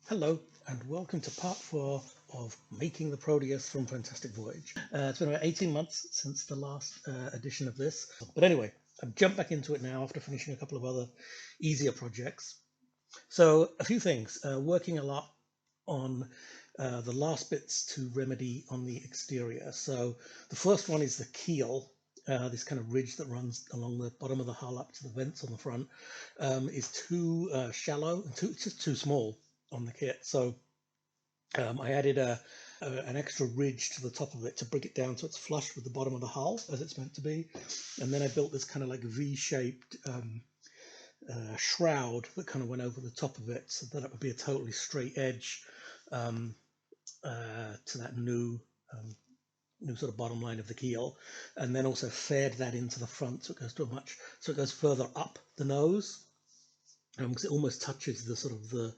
Hello and welcome to part 4 of Making the Proteus from Fantastic Voyage. It's been about 18 months since the last edition of this. But anyway, I've jumped back into it now after finishing a couple of other easier projects. So a few things, working a lot on the last bits to remedy on the exterior. So the first one is the keel. This kind of ridge that runs along the bottom of the hull up to the vents on the front is too shallow, it's just too small on the kit. So I added an extra ridge to the top of it to bring it down so it's flush with the bottom of the hull as it's meant to be. And then I built this kind of like V-shaped shroud that kind of went over the top of it so that it would be a totally straight edge to that new sort of bottom line of the keel, and then also fed that into the front so it goes further up the nose, because it almost touches the sort of the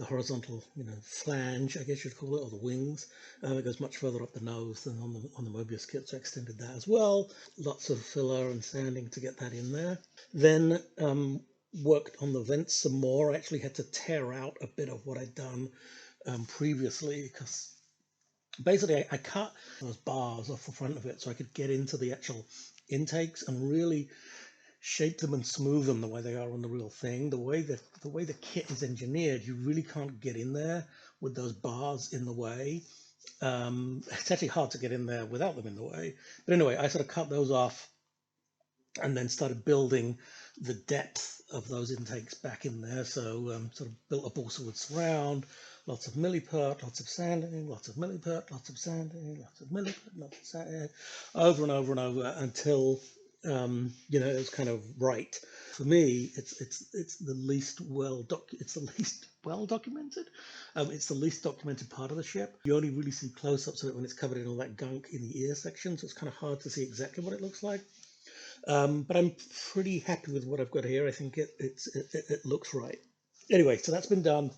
horizontal, flange, I guess you'd call it, or the wings. It goes much further up the nose than on the Moebius kit, so I extended that as well. Lots of filler and sanding to get that in there. Then worked on the vents some more. I actually had to tear out a bit of what I'd done previously, because basically I cut those bars off the front of it so I could get into the actual intakes and really shape them and smooth them the way they are on the real thing. The way the kit is engineered, you really can't get in there with those bars in the way. It's actually hard to get in there without them in the way. But anyway, I sort of cut those off and then started building the depth of those intakes back in there. So sort of built a balsa wood surround, lots of milliput, lots of sanding, lots of milliput, lots of sanding, lots of milliput, lots of sanding, over and over and over until it was kind of right. For me, it's the least well documented. It's the least documented part of the ship. You only really see close-ups of it when it's covered in all that gunk in the ear section, so it's kind of hard to see exactly what it looks like. But I'm pretty happy with what I've got here. I think it looks right. Anyway, so that's been done.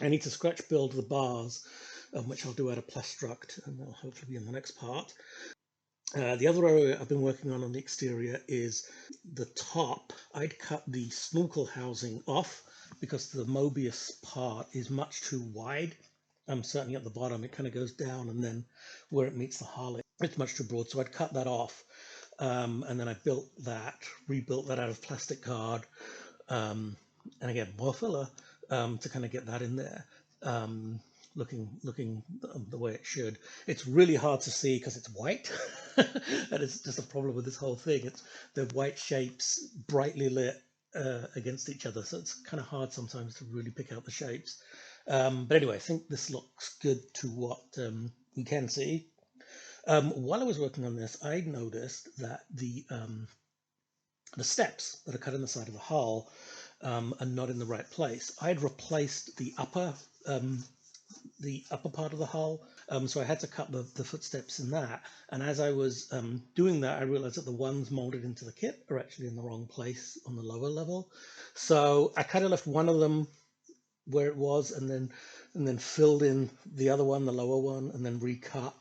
I need to scratch build the bars, which I'll do out of Plastruct, and they'll hopefully be in the next part. The other area I've been working on the exterior is the top. I'd cut the snorkel housing off because the Moebius part is much too wide. Certainly at the bottom, it kind of goes down, and then where it meets the hull, it's much too broad. So I'd cut that off. And then I rebuilt that out of plastic card, and again more filler to kind of get that in there, looking the way it should. It's really hard to see because it's white, and it's just a problem with this whole thing. It's the white shapes brightly lit against each other, so it's kind of hard sometimes to really pick out the shapes. But anyway, I think this looks good to what you can see. While I was working on this, I noticed that the steps that are cut in the side of the hull are not in the right place. I had replaced the upper part of the hull, so I had to cut the footsteps in that. And as I was doing that, I realized that the ones molded into the kit are actually in the wrong place on the lower level. So I kind of left one of them where it was, and then filled in the other one, the lower one, and then recut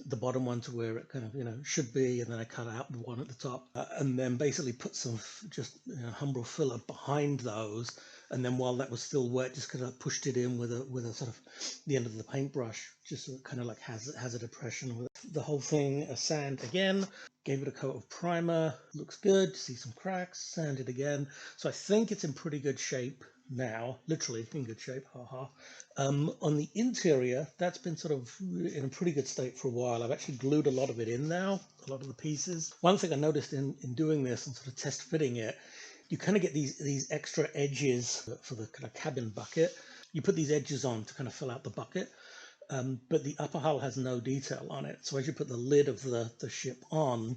the bottom one to where it kind of should be, and then I cut out the one at the top, and then basically put some just Humbrol filler behind those, and then while that was still wet, just kind of pushed it in with a sort of the end of the paintbrush, just so it kind of like has a depression with it. The whole thing sand again, gave it a coat of primer, looks good. See some cracks, sanded again, so I think it's in pretty good shape now, literally in good shape, haha. On the interior, that's been sort of in a pretty good state for a while. I've actually glued a lot of it in now, a lot of the pieces. One thing I noticed in doing this and sort of test fitting it, you kind of get these extra edges for the kind of cabin bucket. You put these edges on to kind of fill out the bucket, but the upper hull has no detail on it. So as you put the lid of the ship on,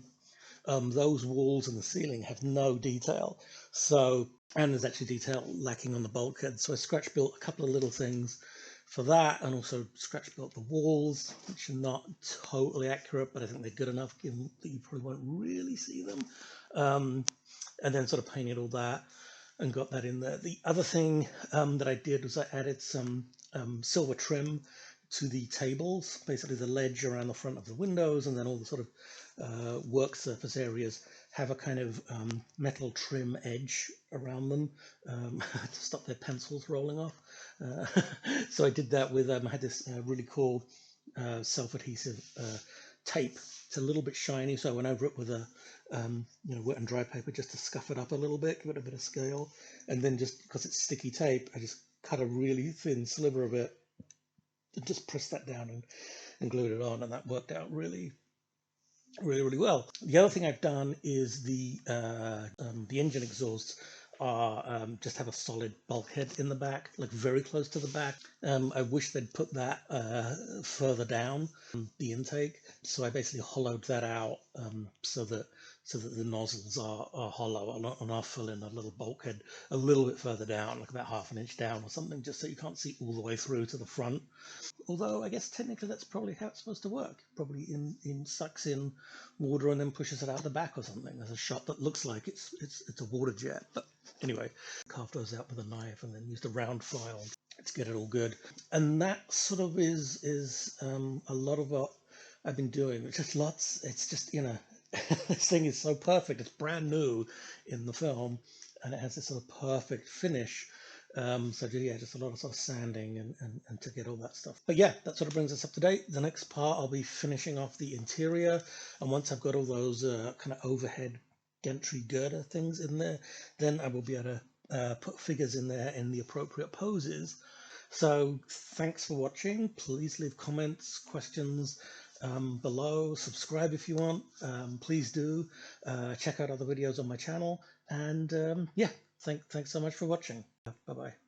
those walls and the ceiling have no detail. So, and there's actually detail lacking on the bulkhead. So I scratch built a couple of little things for that, and also scratch built the walls, which are not totally accurate, but I think they're good enough given that you probably won't really see them. And then sort of painted all that and got that in there. The other thing that I did was I added some silver trim to the tables, basically the ledge around the front of the windows, and then all the sort of work surface areas have a kind of metal trim edge around them to stop their pencils rolling off. So I did that with, I had this really cool self-adhesive tape. It's a little bit shiny, so I went over it with a wet and dry paper just to scuff it up a little bit, give it a bit of scale. And then just because it's sticky tape, I just cut a really thin sliver of it and just pressed that down and glued it on, and that worked out really well. The other thing I've done is the engine exhausts are just have a solid bulkhead in the back, like very close to the back. I wish they'd put that further down the intake, so I basically hollowed that out so that the nozzles are hollow, and I'll fill in a little bulkhead a little bit further down, like about half an inch down or something, just so you can't see all the way through to the front. Although I guess technically that's probably how it's supposed to work. Probably in sucks in water and then pushes it out the back or something. There's a shot that looks like it's a water jet. But anyway, carved those out with a knife and then used a round file to get it all good. And that sort of is a lot of what I've been doing. It's just lots. It's just, you know, this thing is so perfect. It's brand new in the film, and it has this sort of perfect finish. So yeah, just a lot of sort of sanding and to get all that stuff. But yeah, that sort of brings us up to date. The next part, I'll be finishing off the interior, and once I've got all those kind of overhead gantry girder things in there, then I will be able to put figures in there in the appropriate poses. So thanks for watching. Please leave comments, questions below. Subscribe if you want. Please do. Check out other videos on my channel. And yeah, thanks so much for watching. Bye-bye.